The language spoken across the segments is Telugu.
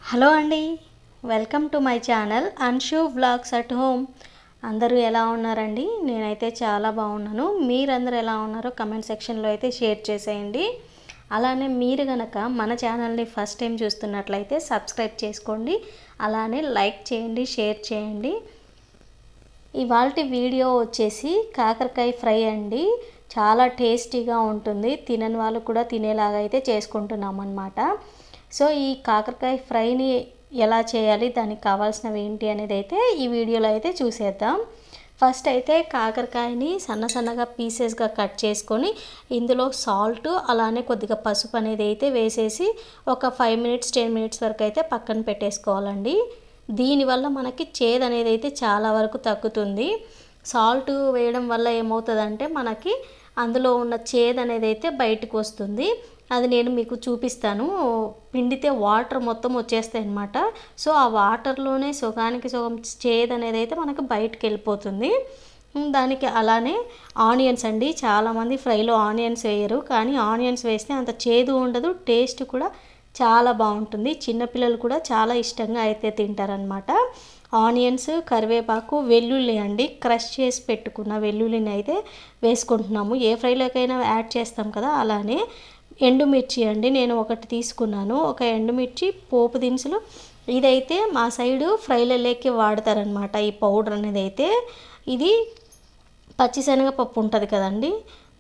హలో అండి, welcome to my channel Anshu vlogs at home. అందరూ ఎలా ఉన్నారండి? నేనైతే చాలా బాగున్నాను. మీరందరూ ఎలా ఉన్నారో కమెంట్ సెక్షన్లో అయితే షేర్ చేసేయండి. అలానే మీరు కనుక మన ఛానల్ని ఫస్ట్ టైం చూస్తున్నట్లయితే సబ్స్క్రైబ్ చేసుకోండి. అలానే లైక్ చేయండి, షేర్ చేయండి. ఇవాల్టి వీడియో వచ్చేసి కాకరకాయ ఫ్రై అండి. చాలా టేస్టీగా ఉంటుంది. తినని వాళ్ళు కూడా తినేలాగా అయితే చేసుకుంటున్నాం అన్నమాట. సో ఈ కాకరకాయ ఫ్రైని ఎలా చేయాలి, దానికి కావాల్సినవి ఏంటి అనేది అయితే ఈ వీడియోలో అయితే చూసేద్దాం. ఫస్ట్ అయితే కాకరకాయని సన్నగా పీసెస్గా కట్ చేసుకొని ఇందులో సాల్ట్ అలానే కొద్దిగా పసుపు అనేది అయితే వేసేసి ఒక 5 మినిట్స్ 10 మినిట్స్ వరకు అయితే పక్కన పెట్టేసుకోవాలండి. దీనివల్ల మనకి చేదు అనేది అయితే చాలా వరకు తగ్గుతుంది. సాల్ట్ వేయడం వల్ల ఏమవుతుందంటే మనకి అందులో ఉన్న చేదు అనేది అయితే బయటకు వస్తుంది. అది నేను మీకు చూపిస్తాను. పిండితే వాటర్ మొత్తం వచ్చేస్తాయి అన్నమాట. సో ఆ వాటర్లోనే సగానికి సగం చేదు అనేది అయితే మనకు బయటకు వెళ్ళిపోతుంది. దానికి అలానే ఆనియన్స్ అండి. చాలామంది ఫ్రైలో ఆనియన్స్ వేయరు, కానీ ఆనియన్స్ వేస్తే అంత చేదు ఉండదు, టేస్ట్ కూడా చాలా బాగుంటుంది. చిన్నపిల్లలు కూడా చాలా ఇష్టంగా అయితే తింటారనమాట. ఆనియన్స్, కరివేపాకు, వెల్లుల్లి అండి. క్రష్ చేసి పెట్టుకున్న వెల్లుల్లిని అయితే వేసుకుంటున్నాము. ఏ ఫ్రైలోకైనా యాడ్ చేస్తాం కదా, అలానే ఎండుమిర్చి అండి. నేను ఒకటి తీసుకున్నాను, ఒక ఎండుమిర్చి, పోపు దినుసులు. ఇదైతే మా సైడు ఫ్రైలలోకి వాడతారనమాట. ఈ పౌడర్ అనేది అయితే ఇది పచ్చిశనగపప్పు ఉంటుంది కదండి,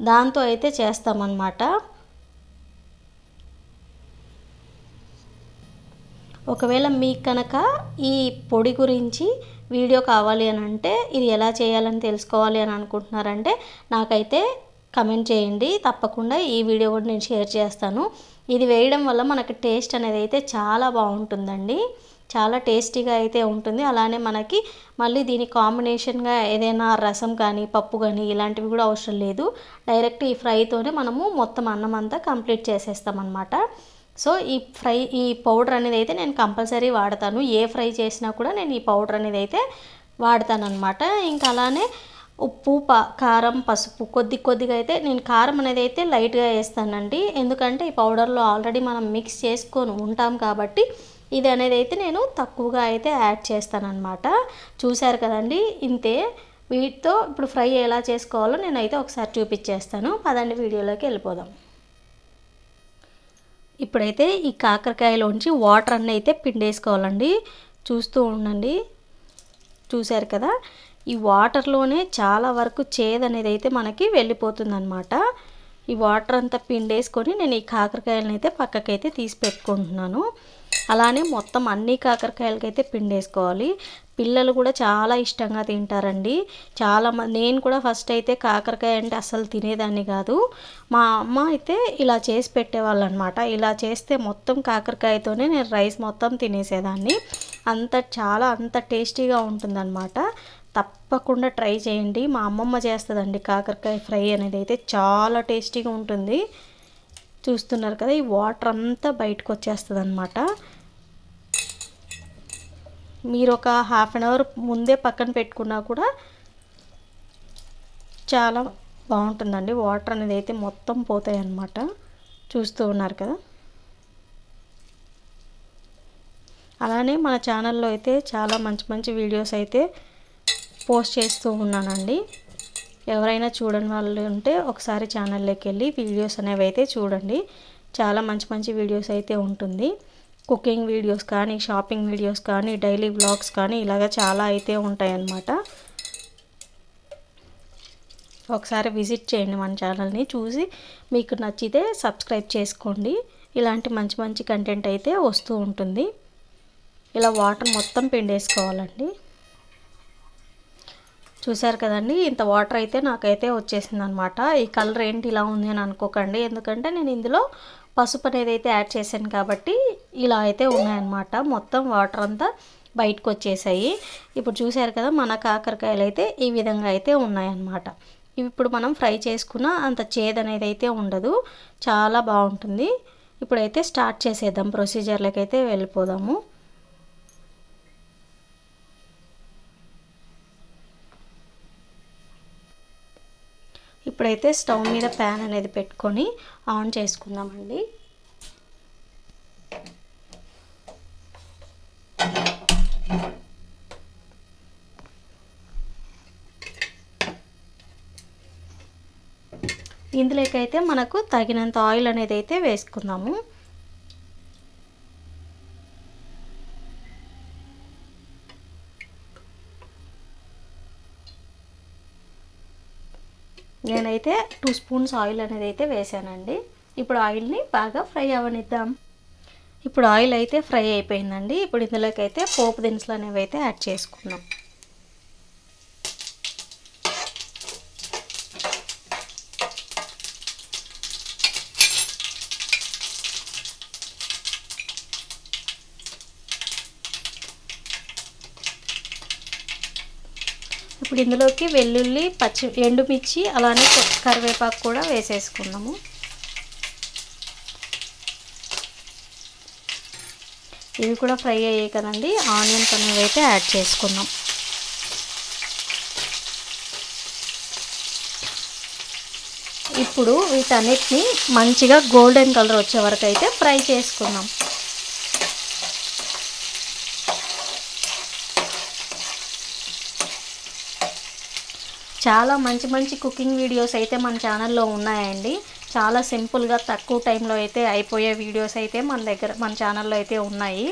దాంతో అయితే చేస్తామన్నమాట. ఒకవేళ మీకు కనుక ఈ పొడి గురించి వీడియో కావాలి అని అంటే, ఇది ఎలా చేయాలని తెలుసుకోవాలి అని అనుకుంటున్నారంటే నాకైతే కమెంట్ చేయండి. తప్పకుండా ఈ వీడియో కూడా నేను షేర్ చేస్తాను. ఇది వేయడం వల్ల మనకి టేస్ట్ అనేది అయితే చాలా బాగుంటుందండి. చాలా టేస్టీగా అయితే ఉంటుంది. అలానే మనకి మళ్ళీ దీని కాంబినేషన్గా ఏదైనా రసం కానీ పప్పు కానీ ఇలాంటివి కూడా అవసరం లేదు. డైరెక్ట్ ఈ ఫ్రైతోనే మనము మొత్తం అన్నం అంతా కంప్లీట్ చేసేస్తామన్నమాట. సో ఈ పౌడర్ అనేది అయితే నేను కంపల్సరీ వాడతాను. ఏ ఫ్రై చేసినా కూడా నేను ఈ పౌడర్ అనేది అయితే వాడతాను అనమాట. ఇంకా అలానే ఉప్పు, కారం, పసుపు కొద్దిగా అయితే నేను కారం అనేది అయితే లైట్గా వేస్తానండి. ఎందుకంటే ఈ పౌడర్లో ఆల్రెడీ మనం మిక్స్ చేసుకొని ఉంటాం కాబట్టి ఇది అనేది అయితే నేను తక్కువగా అయితే యాడ్ చేస్తానన్నమాట. చూశారు కదండి, ఇంతే. వీటితో ఇప్పుడు ఫ్రై ఎలా చేసుకోవాలో నేనైతే ఒకసారి చూపించేస్తాను. పదండి వీడియోలోకి వెళ్ళిపోదాం. ఇప్పుడైతే ఈ కాకరకాయలోంచి వాటర్ అన్నీ అయితే పిండేసుకోవాలండి. చూస్తూ ఉండండి. చూశారు కదా, ఈ వాటర్లోనే చాలా వరకు చేదు అనేది అయితే మనకి వెళ్ళిపోతుందన్నమాట. ఈ వాటర్ అంతా పిండేసుకొని నేను ఈ కాకరకాయలను అయితే పక్కకైతే తీసి పెట్టుకుంటున్నాను. అలానే మొత్తం అన్ని కాకరకాయలకైతే పిండేసుకోవాలి. పిల్లలు కూడా చాలా ఇష్టంగా తింటారండి. నేను కూడా ఫస్ట్ అయితే కాకరకాయ అంటే అసలు తినేదాన్ని కాదు. మా అమ్మ అయితే ఇలా చేసి పెట్టేవాళ్ళు అనమాట. ఇలా చేస్తే మొత్తం కాకరకాయతోనే నేను రైస్ మొత్తం తినేసేదాన్ని. అంత టేస్టీగా ఉంటుందన్నమాట. తప్పకుండా ట్రై చేయండి. మా అమ్మమ్మ చేస్తుందండి కాకరకాయ ఫ్రై అనేది అయితే చాలా టేస్టీగా ఉంటుంది. చూస్తున్నారు కదా, ఈ వాటర్ అంతా బయటకు వచ్చేస్తుంది అనమాట. మీరు ఒక హాఫ్ అన్ అవర్ ముందే పక్కన పెట్టుకున్నా కూడా చాలా బాగుంటుందండి. వాటర్ అనేది అయితే మొత్తం పోతాయి అన్నమాట. చూస్తూ ఉన్నారు కదా. అలానే మన ఛానల్లో అయితే చాలా మంచి వీడియోస్ అయితే పోస్ట్ చేస్తూ ఉన్నానండి. ఎవరైనా చూడని వాళ్ళు ఉంటే ఒకసారి ఛానల్లోకి వెళ్ళి వీడియోస్ అనేవి అయితే చూడండి. చాలా మంచి వీడియోస్ అయితే ఉంటుంది. కుకింగ్ వీడియోస్ కానీ, షాపింగ్ వీడియోస్ కానీ, డైలీ వ్లాగ్స్ కానీ ఇలాగ చాలా అయితే ఉంటాయన్నమాట. ఒకసారి విజిట్ చేయండి మన ఛానల్ని. చూసి మీకు నచ్చితే సబ్స్క్రైబ్ చేసుకోండి. ఇలాంటి మంచి కంటెంట్ అయితే వస్తూ ఉంటుంది. ఇలా వాటర్ మొత్తం పిండేసుకోవాలండి. చూశారు కదండి, ఇంత వాటర్ అయితే నాకైతే వచ్చేసింది అనమాట. ఈ కలర్ ఏంటి ఇలా ఉంది అని అనుకోకండి, ఎందుకంటే నేను ఇందులో పసుపు అనేది అయితే యాడ్ చేశాను కాబట్టి ఇలా అయితే ఉన్నాయన్నమాట. మొత్తం వాటర్ అంతా బయటకు వచ్చేసాయి. ఇప్పుడు చూశారు కదా, మన కాకరకాయలు అయితే ఈ విధంగా అయితే ఉన్నాయన్నమాట. ఇప్పుడు మనం ఫ్రై చేసుకున్న అంత చేదు అనేది అయితే ఉండదు, చాలా బాగుంటుంది. ఇప్పుడైతే స్టార్ట్ చేసేద్దాం, ప్రొసీజర్లోకి అయితే వెళ్ళిపోదాము. ఇప్పుడైతే స్టవ్ మీద ప్యాన్ అనేది పెట్టుకొని ఆన్ చేసుకుందామండి. ఇందులోకైతే మనకు తగినంత ఆయిల్ అనేది అయితే వేసుకుందాము. నేనైతే 2 స్పూన్స్ ఆయిల్ అనేది అయితే వేసానండి. ఇప్పుడు ఆయిల్ని బాగా ఫ్రై అవ్వనిద్దాం. ఇప్పుడు ఆయిల్ అయితే ఫ్రై అయిపోయిందండి. ఇప్పుడు ఇందులోకి అయితే పోపు దినుసులు అనేవి అయితే యాడ్ చేసుకున్నాం. ఇప్పుడు ఇందులోకి వెల్లుల్లి, ఎండుమిర్చి అలానే కరివేపాకు కూడా వేసేసుకున్నాము. ఇవి కూడా ఫ్రై అయ్యాయి కదండి. ఆనియన్స్ అనేవి అయితే యాడ్ చేసుకున్నాం. ఇప్పుడు వీటన్నిటిని మంచిగా గోల్డెన్ కలర్ వచ్చే వరకు అయితే ఫ్రై చేసుకున్నాం. చాలా మంచి మంచి కుకింగ్ వీడియోస్ అయితే మన ఛానల్లో ఉన్నాయండి. చాలా సింపుల్గా తక్కువ టైంలో అయితే అయిపోయే వీడియోస్ అయితే మన ఛానల్లో అయితే ఉన్నాయి.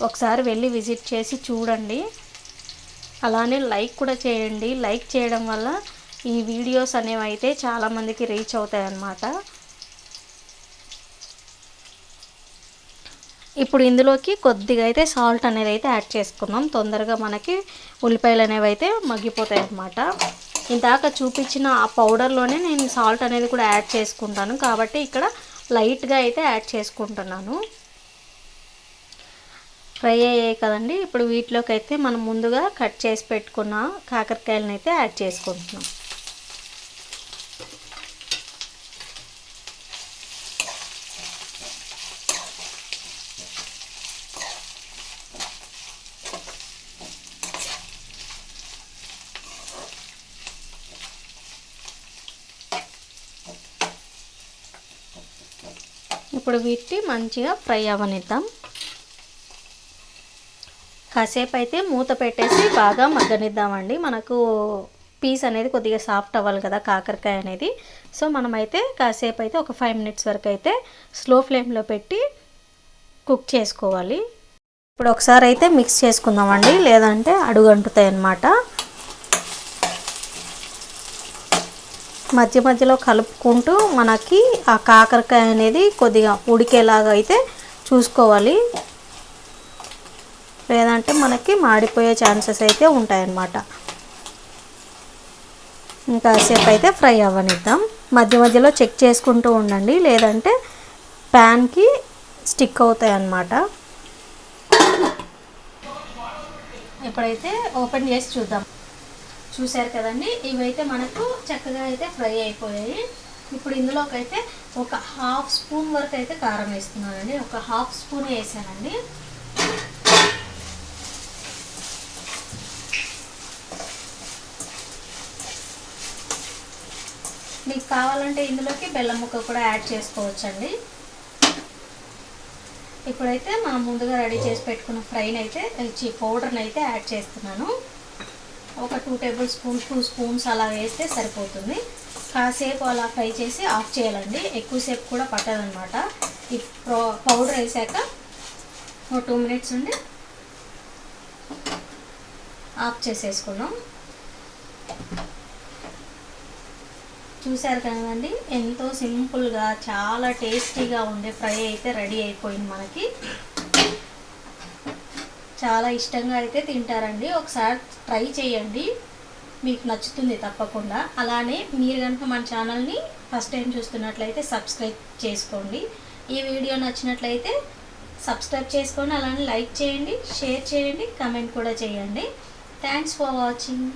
ఒకసారి వెళ్ళి విజిట్ చేసి చూడండి. అలానే లైక్ కూడా చేయండి. లైక్ చేయడం వల్ల ఈ వీడియోస్ అనేవి అయితే చాలామందికి రీచ్ అవుతాయి అన్నమాట. ఇప్పుడు ఇందులోకి కొద్దిగా అయితే సాల్ట్ అనేది అయితే యాడ్ చేసుకున్నాం. తొందరగా మనకి ఉల్లిపాయలు అనేవి అయితే మగ్గిపోతాయి అన్నమాట. ఇందాక చూపించిన ఆ పౌడర్లోనే నేను సాల్ట్ అనేది కూడా యాడ్ చేసుకుంటాను కాబట్టి ఇక్కడ లైట్గా అయితే యాడ్ చేసుకుంటున్నాను. ఫ్రై అయ్యాయి కదండి. ఇప్పుడు వీటిలోకి అయితే మనం ముందుగా కట్ చేసి పెట్టుకున్న కాకరకాయలను అయితే యాడ్ చేసుకుంటున్నాం. ఇప్పుడు వీటిని మంచిగా ఫ్రై అవ్వనిద్దాం. కాసేపు అయితే మూత పెట్టేసి బాగా మగ్గనిద్దామండి. మనకు పీస్ అనేది కొద్దిగా సాఫ్ట్ అవ్వాలి కదా కాకరకాయ అనేది. సో మనమైతే కాసేపు అయితే ఒక 5 మినిట్స్ వరకు అయితే స్లో ఫ్లేమ్లో పెట్టి కుక్ చేసుకోవాలి. ఇప్పుడు ఒకసారి అయితే మిక్స్ చేసుకుందామండి, లేదంటే అడుగంటుతాయి అన్నమాట. మధ్య మధ్యలో కలుపుకుంటూ మనకి ఆ కాకరకాయ అనేది కొద్దిగా ఉడికేలాగా అయితే చూసుకోవాలి, లేదంటే మనకి మాడిపోయే ఛాన్సెస్ అయితే ఉంటాయన్నమాట. ఇంకాసేపు అయితే ఫ్రై అవ్వనిద్దాం. మధ్య మధ్యలో చెక్ చేసుకుంటూ ఉండండి, లేదంటే ప్యాన్కి స్టిక్ అవుతాయి అన్నమాట. ఇప్పుడైతే ఓపెన్ చేసి చూద్దాం. చూసారు కదండి, ఇవైతే మనకు చక్కగా అయితే ఫ్రై అయిపోయాయి. ఇప్పుడు ఇందులోకి అయితే ఒక 1/2 స్పూన్ వరకు అయితే కారం వేస్తున్నానండి. ఒక 1/2 స్పూన్ వేసానండి. మీకు కావాలంటే ఇందులోకి బెల్లం ముక్క కూడా యాడ్ చేసుకోవచ్చండి. ఇప్పుడైతే మనం ముందుగా రెడీ చేసి పెట్టుకున్న పౌడర్ని అయితే యాడ్ చేస్తున్నాను. ఒక 2 స్పూన్స్ అలా వేస్తే సరిపోతుంది. కాసేపు అలా ఫ్రై చేసి ఆఫ్ చేయాలండి. ఎక్కువసేపు కూడా పట్టదనమాట. ఈ పౌడర్ వేసాక ఒక 2 మినిట్స్ ఉండి ఆఫ్ చేసేసుకున్నాం. చూసారు కదండి, ఎంతో సింపుల్గా చాలా టేస్టీగా ఉండే ఫ్రై అయితే రెడీ అయిపోయింది. మనకి చాలా ఇష్టంగా అయితే తింటారండి. ఒకసారి ట్రై చేయండి, మీకు నచ్చుతుంది తప్పకుండా. అలానే మీరు కనుక మన ఛానల్ని ఫస్ట్ టైం చూస్తున్నట్లయితే సబ్స్క్రైబ్ చేసుకోండి. ఈ వీడియో నచ్చినట్లయితే సబ్స్క్రైబ్ చేసుకోండి. అలానే లైక్ చేయండి, షేర్ చేయండి, కమెంట్ కూడా చేయండి. Thanks for watching.